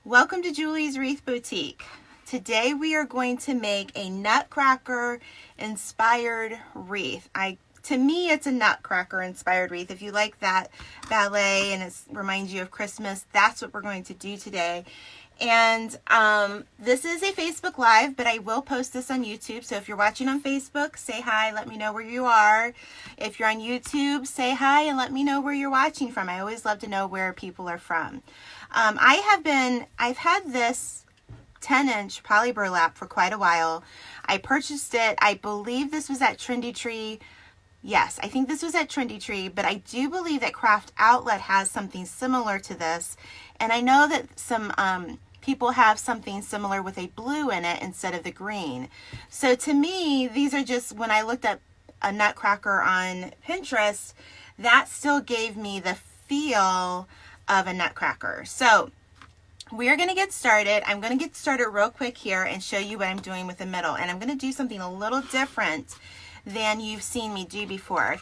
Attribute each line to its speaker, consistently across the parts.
Speaker 1: Welcome to Julie's Wreath Boutique. Today we are going to make a Nutcracker inspired wreath. To me, it's a Nutcracker inspired wreath. If you like that ballet and it reminds you of Christmas, that's what we're going to do today. And this is a Facebook Live, but I will post this on YouTube. So if you're watching on Facebook, say hi, let me know where you are. If you're on YouTube, say hi and let me know where you're watching from. I always love to know where people are from. I've had this 10-inch poly burlap for quite a while. I purchased it. I believe this was at Trendy Tree. Yes, I think this was at Trendy Tree, but I do believe that Craft Outlet has something similar to this. And I know that some people have something similar with a blue in it instead of the green. So to me, these are just, when I looked at a Nutcracker on Pinterest, that still gave me the feel of a Nutcracker. So we are going to get started. I'm going to get started real quick here and show you what I'm doing with the middle. And I'm going to do something a little different than you've seen me do before.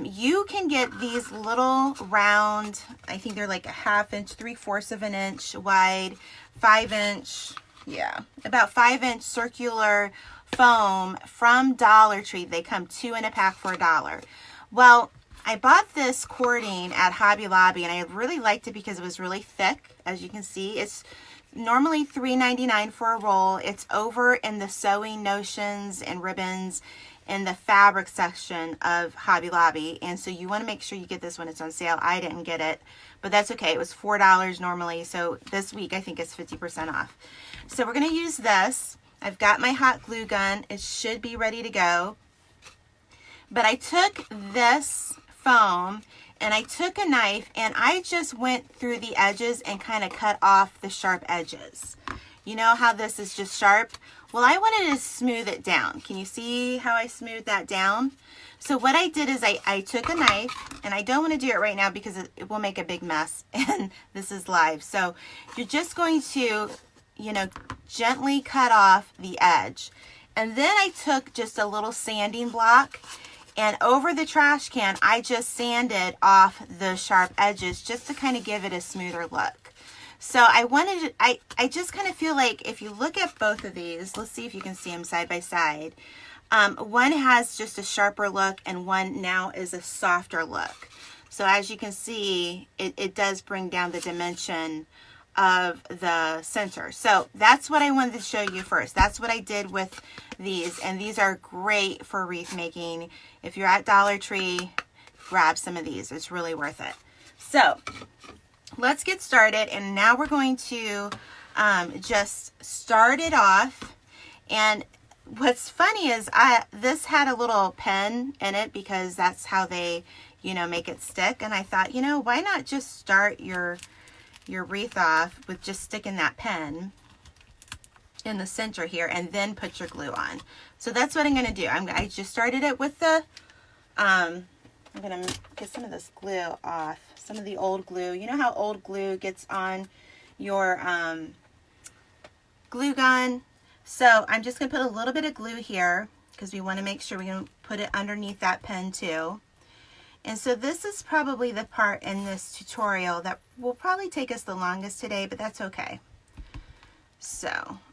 Speaker 1: You can get these little round, I think they're like a 1/2 inch, 3/4 of an inch wide, 5-inch, about 5-inch circular foam from Dollar Tree. They come 2 in a pack for $1. Well, I bought this cording at Hobby Lobby and I really liked it because it was really thick. As you can see, it's normally $3.99 for a roll. It's over in the sewing notions and ribbons in the fabric section of Hobby Lobby. And so you want to make sure you get this when it's on sale. I didn't get it, but that's okay. It was $4 normally. So this week I think it's 50% off. So we're going to use this. I've got my hot glue gun. It should be ready to go. But I took this foam and I took a knife and I just went through the edges and kind of cut off the sharp edges. You know how this is just sharp? Well, I wanted to smooth it down. Can you see how I smoothed that down? So what I did is I took a knife, and I don't want to do it right now because it will make a big mess, and this is live. So you're just going to, gently cut off the edge. And then I took just a little sanding block, and over the trash can, I just sanded off the sharp edges just to kind of give it a smoother look. So I just kind of feel like if you look at both of these, let's see if you can see them side by side. One has just a sharper look and one now is a softer look. So as you can see, it does bring down the dimension of the center. So that's what I wanted to show you first. That's what I did with these. And these are great for wreath making. If you're at Dollar Tree, grab some of these. It's really worth it. So let's get started, and now we're going to just start it off. And what's funny is this had a little pen in it because that's how they make it stick. And I thought, why not just start your wreath off with just sticking that pen in the center here and then put your glue on. So that's what I'm going to do. I just started it with the I'm going to get some of this glue off. Some of the old glue. You know how old glue gets on your glue gun? So I'm just going to put a little bit of glue here because we want to make sure we can put it underneath that pen too. And so this is probably the part in this tutorial that will probably take us the longest today, but that's okay. So,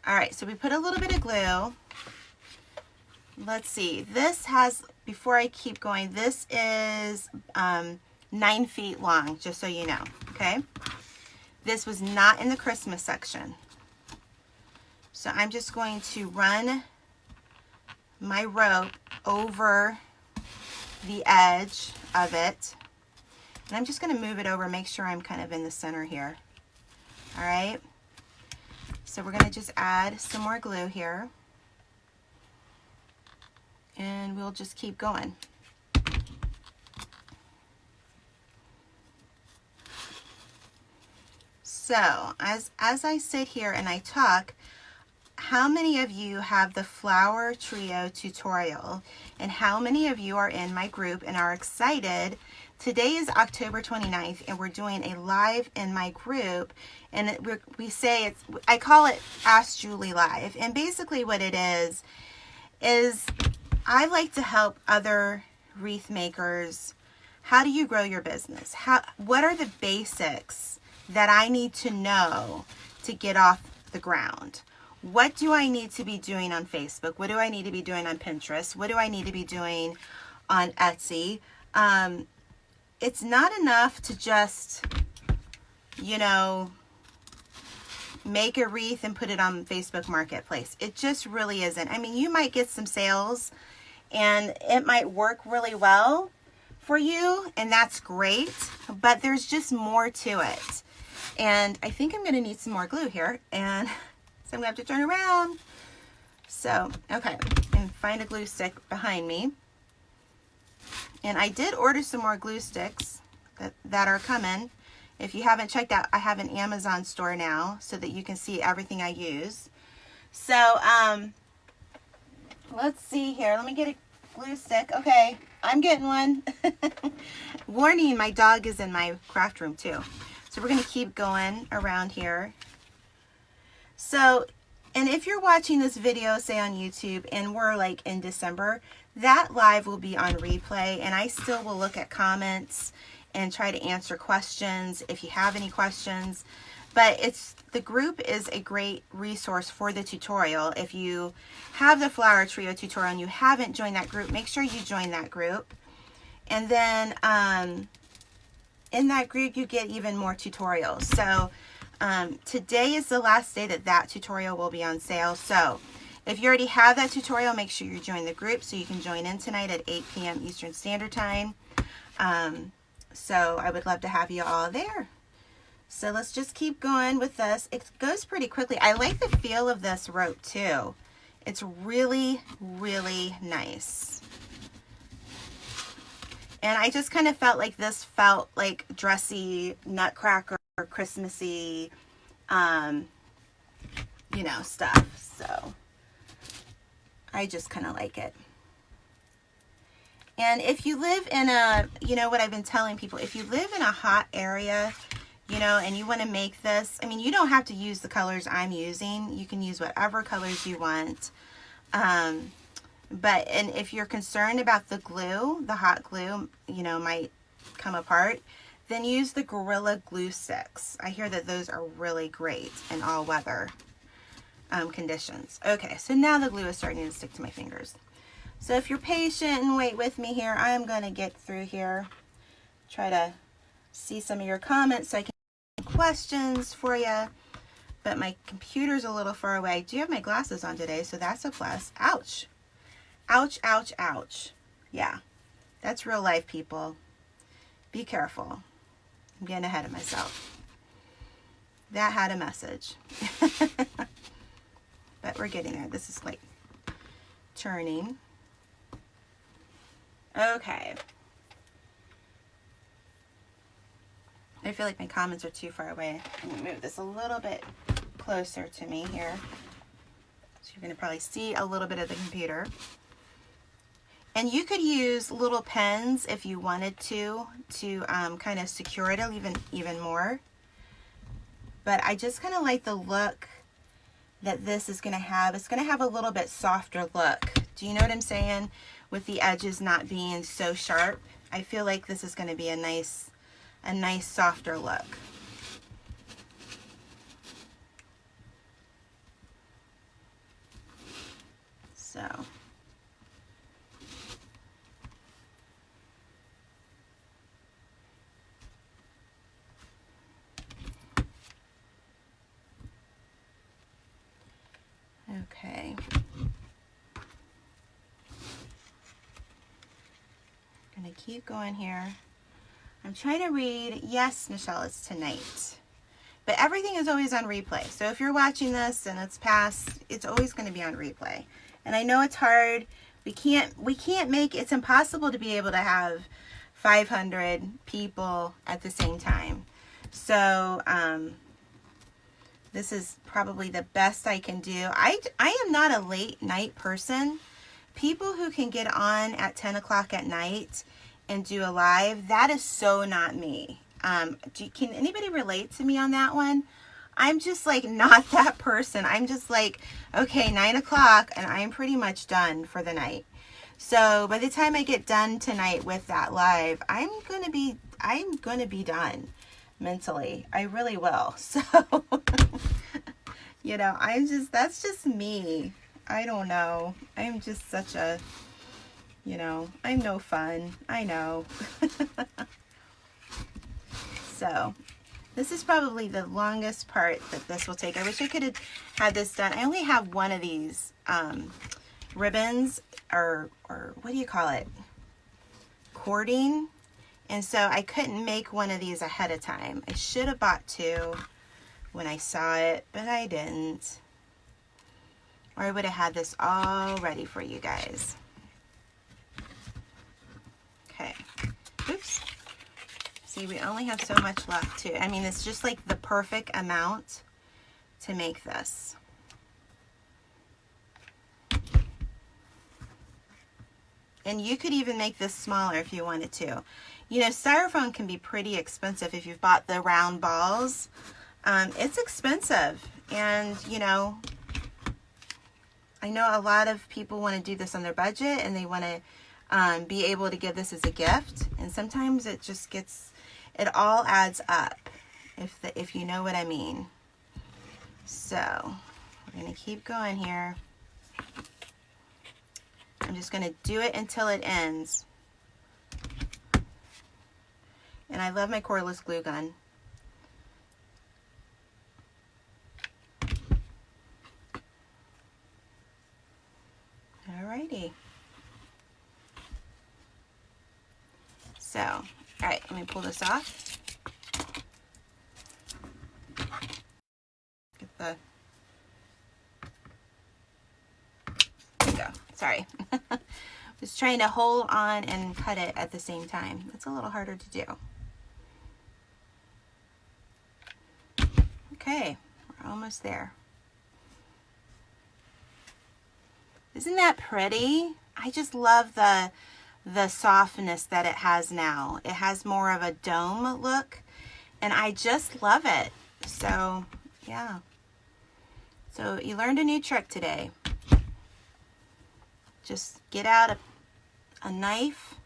Speaker 1: all right, so we put a little bit of glue. Let's see. This has, before I keep going, this is 9 feet long, just so you know, okay? This was not in the Christmas section. So I'm just going to run my rope over the edge of it. And I'm just going to move it over, make sure I'm kind of in the center here. All right? So we're going to just add some more glue here. And we'll just keep going. So as I sit here and I talk, how many of you have the Flower Trio tutorial? And how many of you are in my group and are excited? Today is October 29th and we're doing a live in my group. And I call it Ask Julie Live. And basically what it is I like to help other wreath makers. How do you grow your business? What are the basics that I need to know to get off the ground. What do I need to be doing on Facebook? What do I need to be doing on Pinterest? What do I need to be doing on Etsy? It's not enough to just, you know, make a wreath and put it on Facebook Marketplace. It just really isn't. I mean, you might get some sales and it might work really well for you, and that's great, but there's just more to it. And I think I'm going to need some more glue here, and so I'm going to have to turn around. So, okay, and find a glue stick behind me. And I did order some more glue sticks that are coming. If you haven't checked out, I have an Amazon store now so that you can see everything I use. So, let's see here. Let me get a glue stick. Okay, I'm getting one. Warning, my dog is in my craft room too. So we're going to keep going around here. So, and if you're watching this video, say on YouTube, and we're like in December, that live will be on replay, and I still will look at comments and try to answer questions if you have any questions. But the group is a great resource for the tutorial. If you have the Flower Trio tutorial and you haven't joined that group, make sure you join that group. And then in that group, you get even more tutorials. So today is the last day that tutorial will be on sale. So if you already have that tutorial, make sure you join the group so you can join in tonight at 8 p.m. Eastern Standard Time. So I would love to have you all there. So let's just keep going with this. It goes pretty quickly. I like the feel of this rope too. It's really, really nice. And I just kind of felt like this felt like dressy, Nutcracker, Christmassy, you know, stuff. So I just kind of like it. And if you live in a, you know what I've been telling people, if you live in a hot area, you know, and you want to make this, I mean, you don't have to use the colors I'm using. You can use whatever colors you want. And if you're concerned about the glue, the hot glue, you know, might come apart, then use the Gorilla glue sticks. I hear that those are really great in all weather conditions. Okay, so now the glue is starting to stick to my fingers. So if you're patient and wait with me here, I'm going to get through here, try to see some of your comments so I can questions for you, but my computer's a little far away. I do have my glasses on today, so that's a plus. Ouch. Ouch, ouch, ouch. Yeah, that's real life, people. Be careful. I'm getting ahead of myself. That had a message. But we're getting there. This is like turning. Okay. I feel like my comments are too far away. I'm going to move this a little bit closer to me here. So you're going to probably see a little bit of the computer. And you could use little pens if you wanted to kind of secure it even more. But I just kind of like the look that this is going to have. It's going to have a little bit softer look. Do you know what I'm saying? With the edges not being so sharp. I feel like this is going to be a nice softer look. So okay. I'm going to keep going here. I'm trying to read. Yes, Michelle, it's tonight. But everything is always on replay. So if you're watching this and it's past, it's always going to be on replay. And I know it's hard. We can't make, it's impossible to be able to have 500 people at the same time. So this is probably the best I can do. I am not a late night person. People who can get on at 10 o'clock at night and do a live, that is so not me. Can anybody relate to me on that one? I'm just like not that person. I'm just like, okay, 9 o'clock and I'm pretty much done for the night. So by the time I get done tonight with that live, I'm gonna be done mentally. I really will. So You know, that's just me. I don't know. I'm just such a, you know, I'm no fun. I know. So this is probably the longest part that this will take. I wish I could have had this done. I only have one of these ribbons, or what do you call it? Cording. And so I couldn't make one of these ahead of time. I should have bought two when I saw it, but I didn't. Or I would have had this all ready for you guys. Okay. Oops. See, we only have so much left too. I mean, it's just like the perfect amount to make this. And you could even make this smaller if you wanted to. You know, styrofoam can be pretty expensive if you've bought the round balls. It's expensive. And, you know, I know a lot of people want to do this on their budget and they want to be able to give this as a gift. And sometimes it just gets, it all adds up, if you know what I mean. So, we're going to keep going here. I'm just going to do it until it ends. And I love my cordless glue gun. Alrighty. So, alright, let me pull this off. Get the, there you go. Sorry. Just trying to hold on and cut it at the same time. It's a little harder to do. Okay, we're almost there. Isn't that pretty? I just love the softness that it has now. It has more of a dome look, and I just love it. So, yeah. So you learned a new trick today. Just get out a knife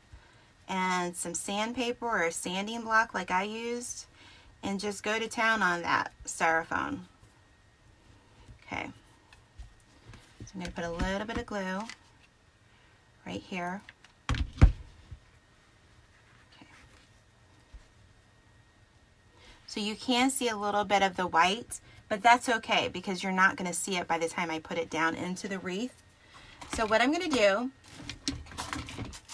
Speaker 1: and some sandpaper or a sanding block like I used, and just go to town on that styrofoam. Okay. So I'm going to put a little bit of glue right here. Okay. So you can see a little bit of the white, but that's okay because you're not going to see it by the time I put it down into the wreath. So what I'm going to do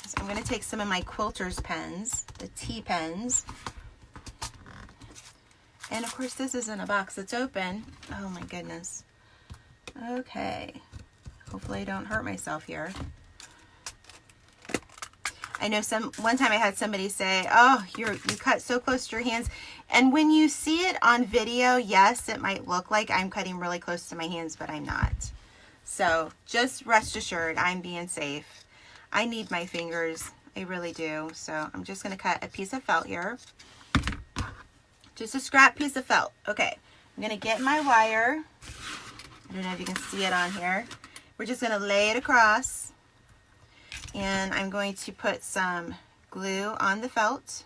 Speaker 1: is I'm going to take some of my quilter's pens, the T pens. And of course this is in a box that's open. Oh my goodness. Okay. Hopefully I don't hurt myself here. I know one time I had somebody say, oh, you cut so close to your hands. And when you see it on video, yes, it might look like I'm cutting really close to my hands, but I'm not. So just rest assured, I'm being safe. I need my fingers. I really do. So I'm just going to cut a piece of felt here. Just a scrap piece of felt. Okay. I'm going to get my wire. I don't know if you can see it on here. We're just going to lay it across. And I'm going to put some glue on the felt.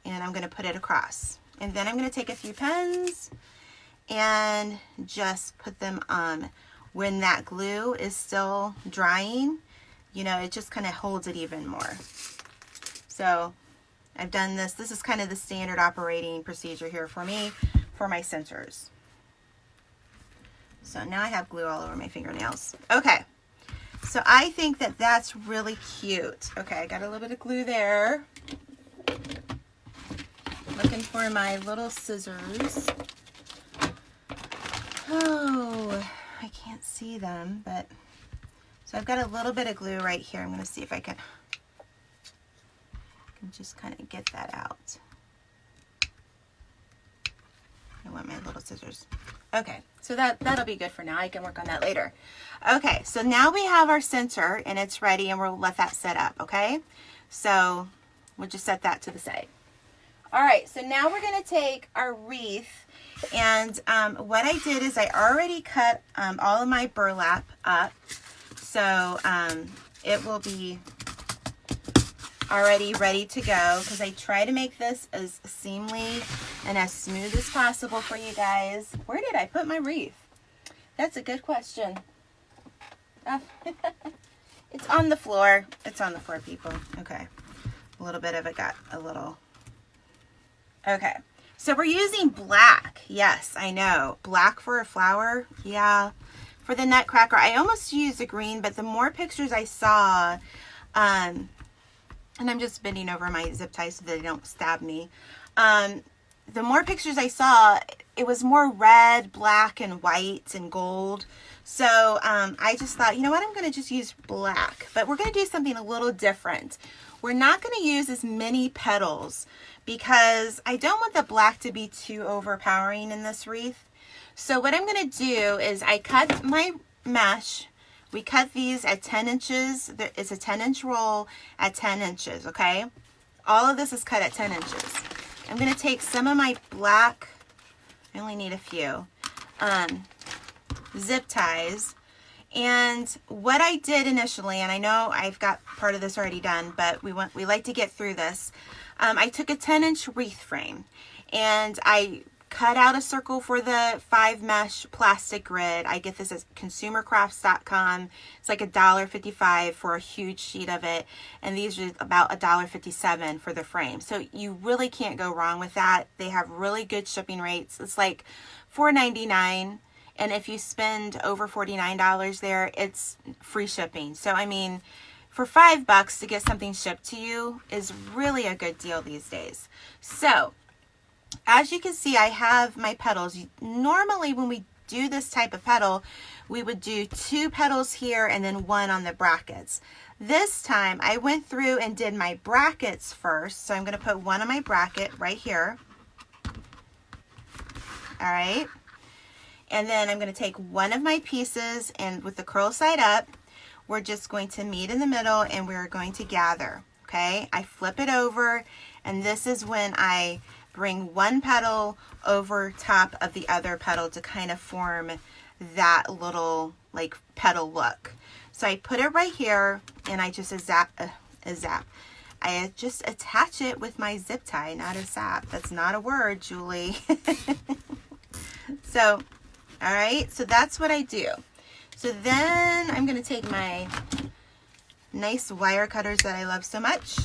Speaker 1: And I'm going to put it across. And then I'm going to take a few pens and just put them on. When that glue is still drying, you know, it just kind of holds it even more. So I've done this. This is kind of the standard operating procedure here for me for my centers. So now I have glue all over my fingernails. Okay. So I think that that's really cute. Okay, I got a little bit of glue there. Looking for my little scissors. Oh, I can't see them, but so I've got a little bit of glue right here. I'm going to see if I can just kind of get that out. I want my little scissors. Okay, so that'll be good for now. I can work on that later. Okay, so now we have our center and it's ready, and we'll let that set up, okay? So we'll just set that to the side. All right, so now we're going to take our wreath, and what I did is I already cut all of my burlap up, so it will be already ready to go, because I try to make this as seamly and as smooth as possible for you guys. Where did I put my wreath? That's a good question. It's on the floor. It's on the floor, people. Okay. A little bit of it got a little... Okay. So we're using black. Yes, I know. Black for a flower. Yeah. For the Nutcracker, I almost used a green, but the more pictures I saw, and I'm just bending over my zip ties so they don't stab me. The more pictures I saw, it was more red, black, and white, and gold. So I just thought, you know what, I'm going to just use black. But we're going to do something a little different. We're not going to use as many petals because I don't want the black to be too overpowering in this wreath. So what I'm going to do is I cut my mesh. We cut these at 10 inches. It's a 10-inch roll at 10 inches, okay? All of this is cut at 10 inches. I'm going to take some of my black, I only need a few, zip ties. And what I did initially, and I know I've got part of this already done, but we like to get through this. I took a 10-inch wreath frame and I cut out a circle for the 5 mesh plastic grid. I get this at consumercrafts.com. It's like $1.55 for a huge sheet of it. And these are about $1.57 for the frame. So you really can't go wrong with that. They have really good shipping rates. It's like $4.99. And if you spend over $49 there, it's free shipping. So, I mean, for $5 to get something shipped to you is really a good deal these days. So, as you can see, I have my petals. Normally, when we do this type of petal, we would do 2 petals here and then 1 on the brackets. This time, I went through and did my brackets first. So, I'm going to put 1 on my bracket right here. All right. And then I'm going to take 1 of my pieces, and with the curl side up, we're just going to meet in the middle and we're going to gather. Okay. I flip it over, and this is when I bring 1 petal over top of the other petal to kind of form that little like petal look. So I put it right here and I just I just attach it with my zip tie, not a zap. That's not a word, Julie. So, all right, so that's what I do. So then I'm going to take my nice wire cutters that I love so much.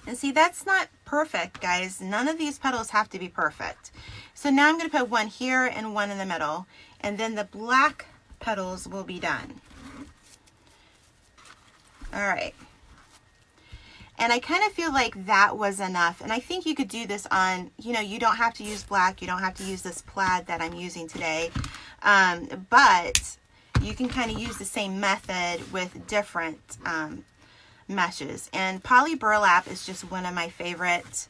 Speaker 1: And see, that's not perfect, guys. None of these petals have to be perfect. So now I'm going to put 1 here and 1 in the middle. And then the black petals will be done. All right. And I kind of feel like that was enough. And I think you could do this on, you know, you don't have to use black. You don't have to use this plaid that I'm using today. But you can kind of use the same method with different meshes. And poly burlap is just one of my favorite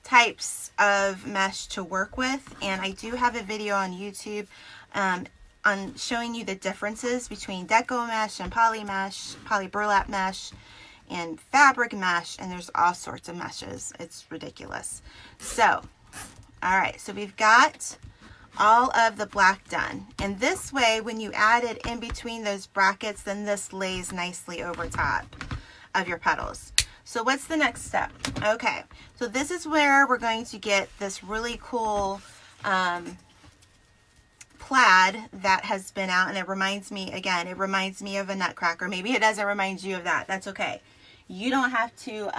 Speaker 1: types of mesh to work with. And I do have a video on YouTube on showing you the differences between deco mesh and poly burlap mesh, and fabric mesh, and there's all sorts of meshes. It's ridiculous. So, all right, so we've got all of the black done. And this way, when you add it in between those brackets, then this lays nicely over top of your petals. So what's the next step? Okay, so this is where we're going to get this really cool plaid that has been out, and it reminds me, again, it reminds me of a Nutcracker. Maybe it doesn't remind you of that. That's okay. You don't have to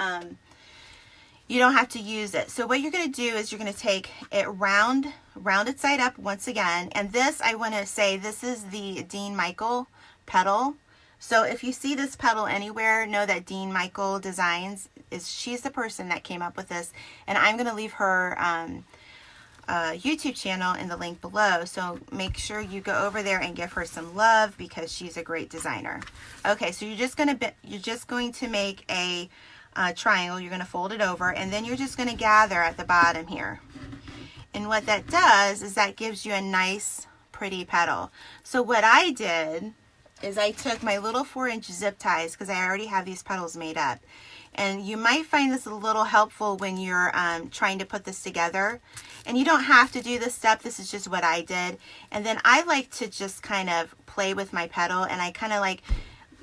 Speaker 1: use it. So what you're going to do is you're going to take it rounded side up once again. And this, I want to say, this is the Dean Michael petal. So if you see this petal anywhere, know that Dean Michael Designs she's the person that came up with this. And I'm going to leave her YouTube channel in the link below, so make sure you go over there and give her some love because she's a great designer. Okay, so you're just going to make a triangle. You're going to fold it over, and then you're just going to gather at the bottom here. And what that does is that gives you a nice pretty petal. So what I did is I took my little 4-inch zip ties, because I already have these petals made up. And you might find this a little helpful when you're trying to put this together. And you don't have to do this step. This is just what I did. And then I like to just kind of play with my petal. And I kind of like,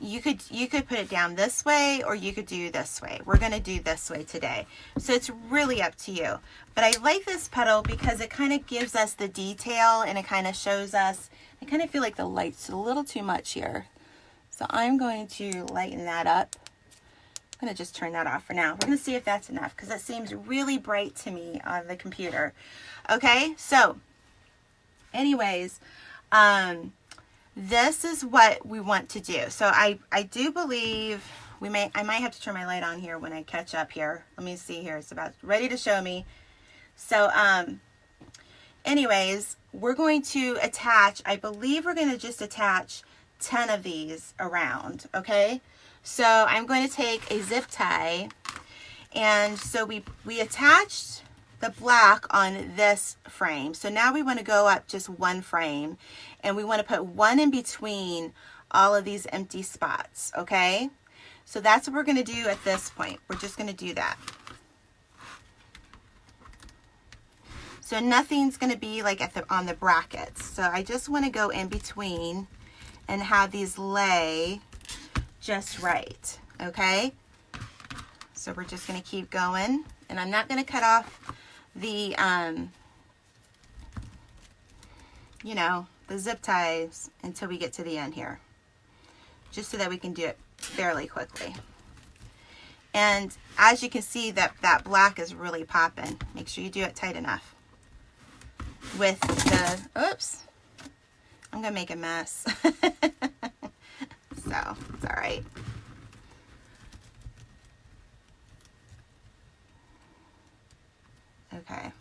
Speaker 1: you could put it down this way, or you could do this way. We're going to do this way today. So it's really up to you. But I like this petal because it kind of gives us the detail, and it kind of shows us, I kind of feel like the light's a little too much here. So I'm going to lighten that up. I'm going to just turn that off for now. We're going to see if that's enough, because it seems really bright to me on the computer. Okay, so anyways, this is what we want to do. So I do believe I might have to turn my light on here when I catch up here. Let me see here. It's about ready to show me. So anyways, we're going to attach, I believe we're going to just attach 10 of these around, okay? So I'm going to take a zip tie, and so we attached the black on this frame. So now we want to go up just one frame, and we want to put one in between all of these empty spots, okay? So that's what we're going to do at this point. We're just going to do that. So nothing's going to be like on the brackets. So I just want to go in between and have these lay just right, okay? So we're just going to keep going, and I'm not going to cut off the you know, the zip ties until we get to the end here, just so that we can do it fairly quickly. And as you can see, that black is really popping. Make sure you do it tight enough with the, oops, I'm gonna make a mess. So it's all right. Okay.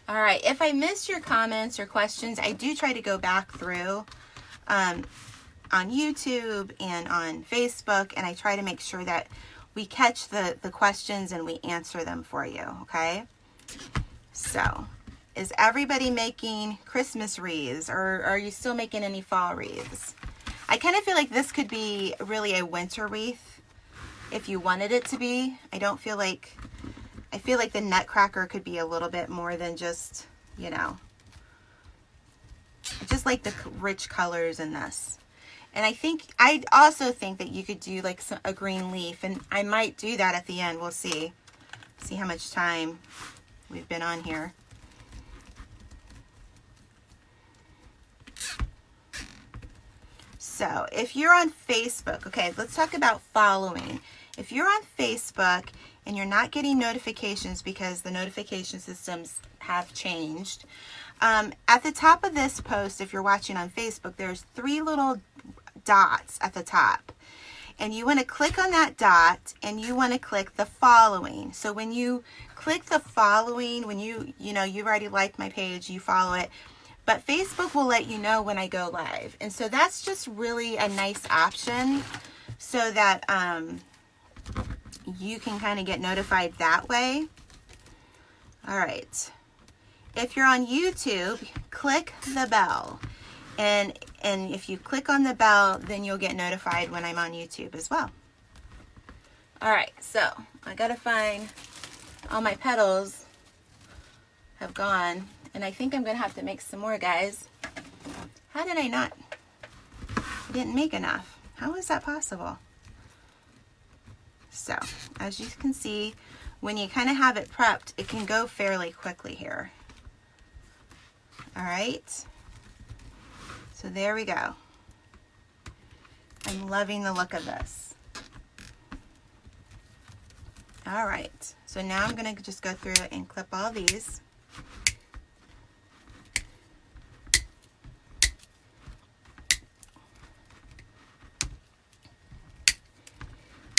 Speaker 1: All right, if I missed your comments or questions, I do try to go back through on YouTube and on Facebook, and I try to make sure that we catch the questions and we answer them for you, okay? So, is everybody making Christmas wreaths, or are you still making any fall wreaths? I kind of feel like this could be really a winter wreath if you wanted it to be. I feel like the Nutcracker could be a little bit more than just, you know, I just like the rich colors in this. And I also think that you could do like a green leaf, and I might do that at the end. We'll see how much time we've been on here. So if you're on Facebook, okay, let's talk about following. If you're on Facebook and you're not getting notifications because the notification systems have changed, at the top of this post, if you're watching on Facebook, there's 3 little dots at the top. And you want to click on that dot, and you want to click the following. So when you click the following, when you already liked my page, you follow it, but Facebook will let you know when I go live. And so that's just really a nice option, so that you can kind of get notified that way. All right. If you're on YouTube, click the bell. And if you click on the bell, then you'll get notified when I'm on YouTube as well. All right, so I gotta find, all my petals have gone, and I think I'm gonna have to make some more, guys. How did I didn't make enough? How is that possible? So, as you can see, when you kind of have it prepped, it can go fairly quickly here. All right. So there we go. I'm loving the look of this. All right. So now I'm going to just go through and clip all these.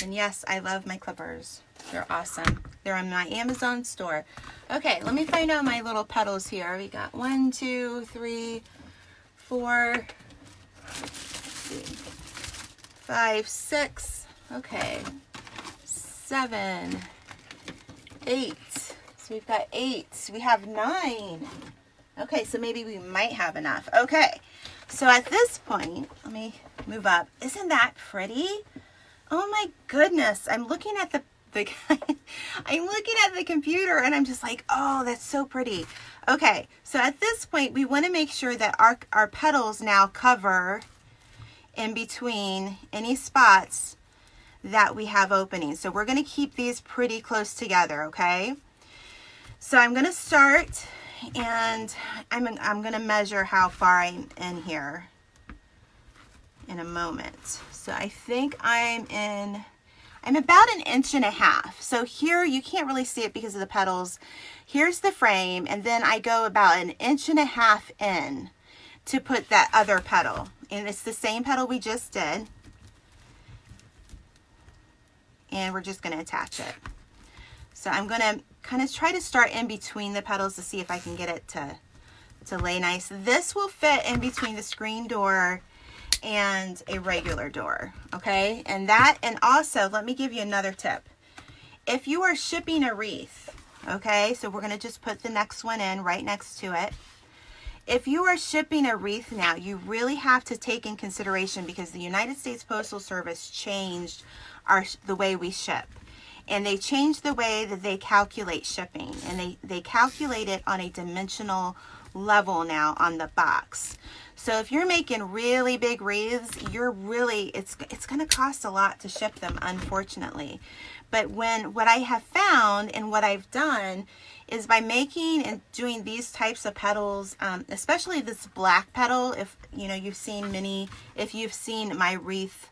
Speaker 1: And yes, I love my clippers. They're awesome. They're on my Amazon store. Okay, let me find out my little petals here. We got 1, 2, 3, 4, 5, 6. Okay, 7, 8. So we've got 8. We have 9. Okay, so maybe we might have enough. Okay, so at this point, let me move up. Isn't that pretty? Oh my goodness, I'm looking at the I'm looking at the computer and I'm just like, oh, that's so pretty. Okay, so at this point, we want to make sure that our petals now cover in between any spots that we have opening. So we're going to keep these pretty close together, okay? So I'm going to start, and I'm going to measure how far I'm in here in a moment. So I think I'm about 1.5 inches. So here, you can't really see it because of the petals. Here's the frame, and then I go about 1.5 inches in to put that other petal. And it's the same petal we just did. And we're just going to attach it. So I'm going to kind of try to start in between the petals to see if I can get it to lay nice. This will fit in between the screen door and a regular door, okay? And also, let me give you another tip. If you are shipping a wreath, okay, so we're going to just put the next one in right next to it. If you are shipping a wreath now, you really have to take in consideration, because the United States Postal Service changed the way we ship. And they changed the way that they calculate shipping. And they calculate it on a dimensional level now on the box. So if you're making really big wreaths, it's going to cost a lot to ship them, unfortunately. But what I have found and what I've done is by making and doing these types of petals, especially this black petal, if you've seen my wreath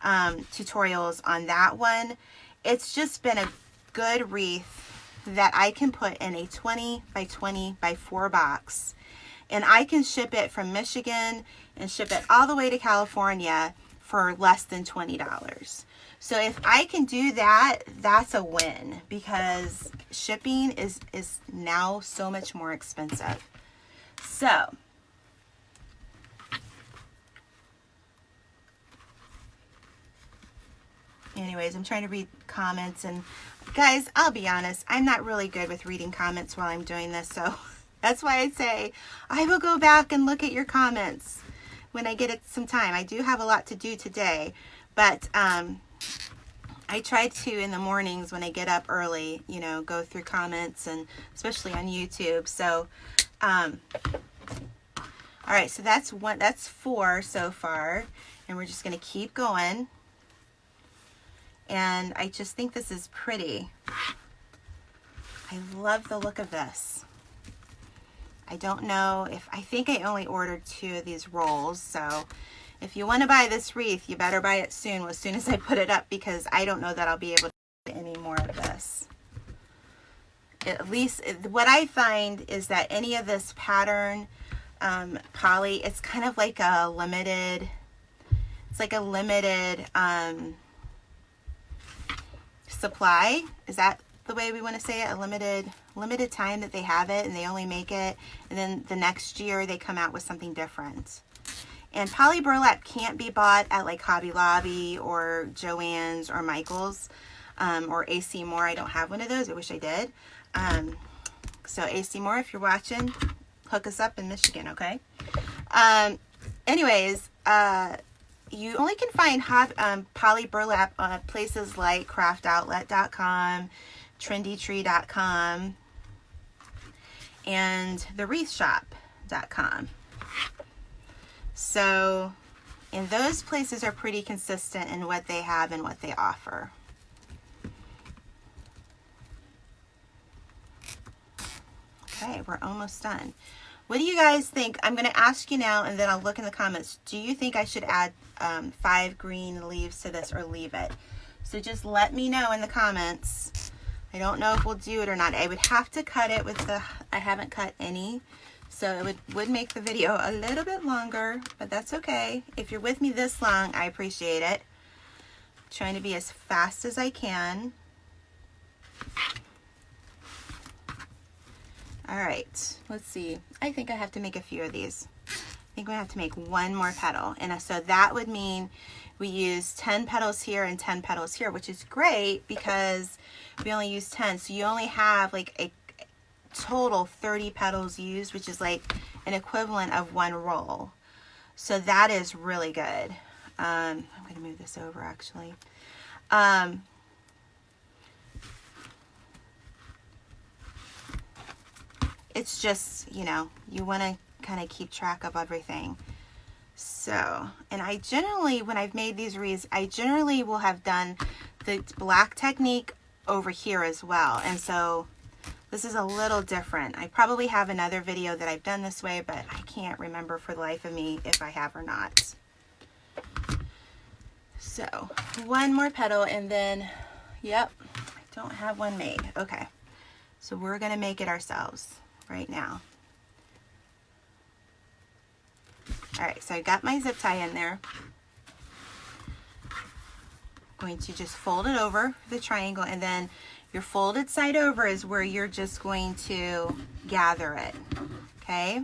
Speaker 1: tutorials on that one, it's just been a good wreath that I can put in a 20 by 20 by 4 box, and I can ship it from Michigan and ship it all the way to California for less than $20. So if I can do that, that's a win, because shipping is now so much more expensive. So anyways, I'm trying to read comments, and guys, I'll be honest, I'm not really good with reading comments while I'm doing this, so that's why I say I will go back and look at your comments when I get some time. I do have a lot to do today, but I try to, in the mornings when I get up early, go through comments, and especially on YouTube. So all right, so that's 4 so far, and we're just going to keep going. And I just think this is pretty. I love the look of this. I don't know I think I only ordered 2 of these rolls. So if you want to buy this wreath, you better buy it soon, as soon as I put it up, because I don't know that I'll be able to do any more of this. At least what I find is that any of this pattern poly, it's kind of like a limited, supply. Is that the way we want to say it? A limited time that they have it, and they only make it, and then the next year they come out with something different. And poly burlap can't be bought at like Hobby Lobby or Joann's or Michael's or AC Moore. I don't have one of those. I wish I did. So AC Moore, if you're watching, hook us up in Michigan, okay? Anyways, you only can find poly burlap on places like craftoutlet.com, trendytree.com, and thewreathshop.com. So, and those places are pretty consistent in what they have and what they offer. Okay, we're almost done. What do you guys think? I'm going to ask you now, and then I'll look in the comments. Do you think I should add 5 green leaves to this or leave it? So just let me know in the comments. I don't know if we'll do it or not. I would have to cut it with I haven't cut any. So it would make the video a little bit longer, but that's okay. If you're with me this long, I appreciate it. I'm trying to be as fast as I can. All right, let's see. I think I have to make a few of these. I think we have to make 1 more petal. And so that would mean we use 10 petals here and 10 petals here, which is great because we only use 10. So you only have like a total 30 petals used, which is like an equivalent of 1 roll. So that is really good. I'm going to move this over actually. it's just, you know, you want to kind of keep track of everything. So, and I generally, when I've made these wreaths, I generally will have done the black technique over here as well. And so this is a little different. I probably have another video that I've done this way, but I can't remember for the life of me if I have or not. So one more petal and then, yep, I don't have one made. Okay, so we're gonna make it ourselves right now. All right, so I got my zip tie in there. I'm going to just fold it over the triangle, and then your folded side over is where you're just going to gather it, okay?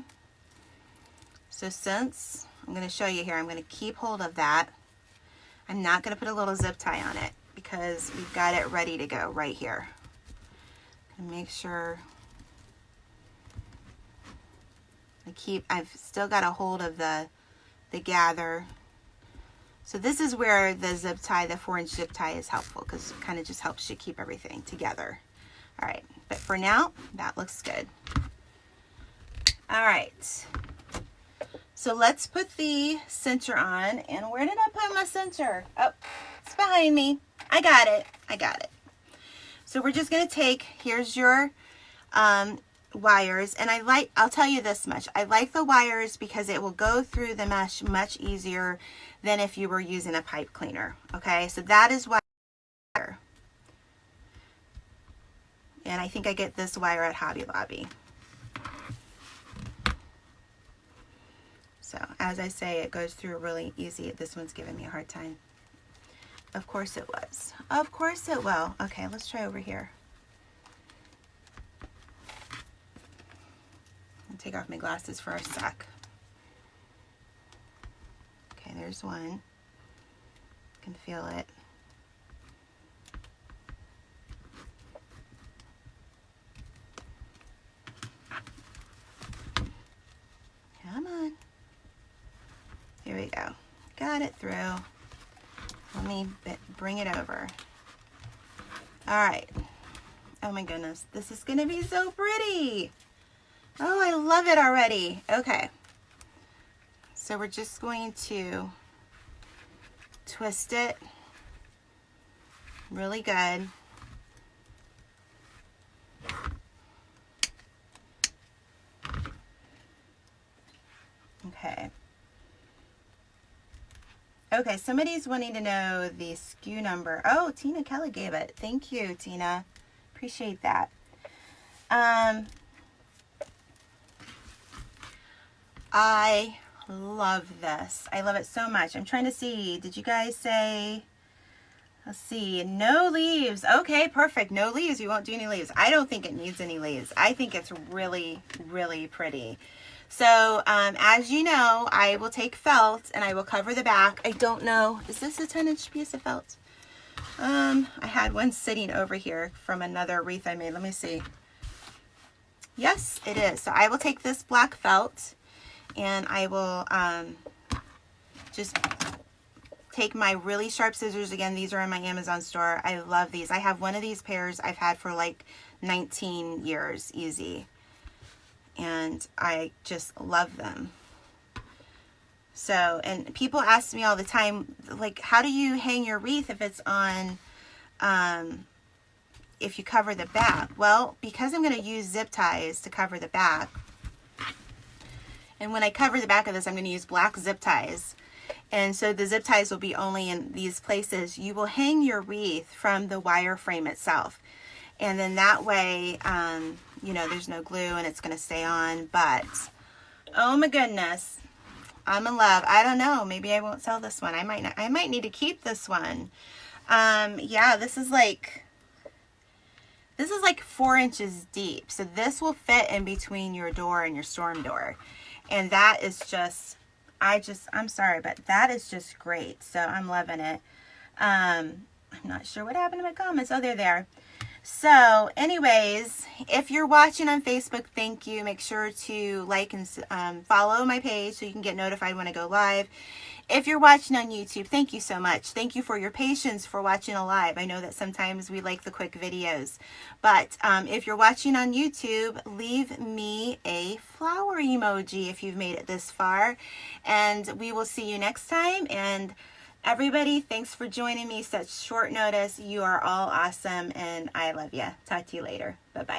Speaker 1: So since I'm going to show you here, I'm going to keep hold of that. I'm not going to put a little zip tie on it because we've got it ready to go right here. And make sure I've still got a hold of the gather. So this is where the zip tie, the 4-inch zip tie is helpful because it kind of just helps you keep everything together. All right, but for now, that looks good. All right, so let's put the center on. And where did I put my center? Oh, it's behind me. I got it, I got it. So we're just gonna take, here's your wires, and I'll tell you this much, I like the wires because it will go through the mesh much easier than if you were using a pipe cleaner. Okay, so that is why. And I think I get this wire at Hobby Lobby. So as I say, it goes through really easy. This one's giving me a hard time. Of course it was. Of course it will. Okay, let's try over here. I'll take off my glasses for a sec. Okay, there's one. I can feel it. Come on. Here we go. Got it through. Let me bring it over. All right. Oh my goodness. This is going to be so pretty. Oh, I love it already. Okay. So we're just going to twist it really good. Okay. Okay, somebody's wanting to know the SKU number. Oh, Tina Kelly gave it. Thank you, Tina. Appreciate that. I love this. I love it so much. I'm trying to see. Did you guys say, let's see, no leaves. Okay, perfect. No leaves. You won't do any leaves. I don't think it needs any leaves. I think it's really, really pretty. So, as you know, I will take felt and I will cover the back. I don't know. Is this a 10-inch piece of felt? I had one sitting over here from another wreath I made. Let me see. Yes, it is. So I will take this black felt and I will just take my really sharp scissors. Again, these are in my Amazon store. I love these. I have one of these pairs I've had for like 19 years, easy. And I just love them. So, and people ask me all the time, like, how do you hang your wreath if it's on, if you cover the back? Well, because I'm going to use zip ties to cover the back, and when I cover the back of this, I'm going to use black zip ties. And so the zip ties will be only in these places. You will hang your wreath from the wire frame itself. And then that way, you know, there's no glue and it's going to stay on. But, oh my goodness, I'm in love. I don't know. Maybe I won't sell this one. I might not. I might need to keep this one. Yeah, this is like 4 inches deep. So this will fit in between your door and your storm door. And that is just, I'm sorry, but that is just great. So I'm loving it. I'm not sure what happened to my comments. Oh, they're there. So anyways, if you're watching on Facebook, thank you. Make sure to like and follow my page so you can get notified when I go live. If you're watching on YouTube, thank you so much. Thank you for your patience for watching live. I know that sometimes we like the quick videos, but if you're watching on YouTube, leave me a flower emoji if you've made it this far, and we will see you next time. And everybody, thanks for joining me such short notice. You are all awesome, and I love you. Talk to you later. Bye-bye.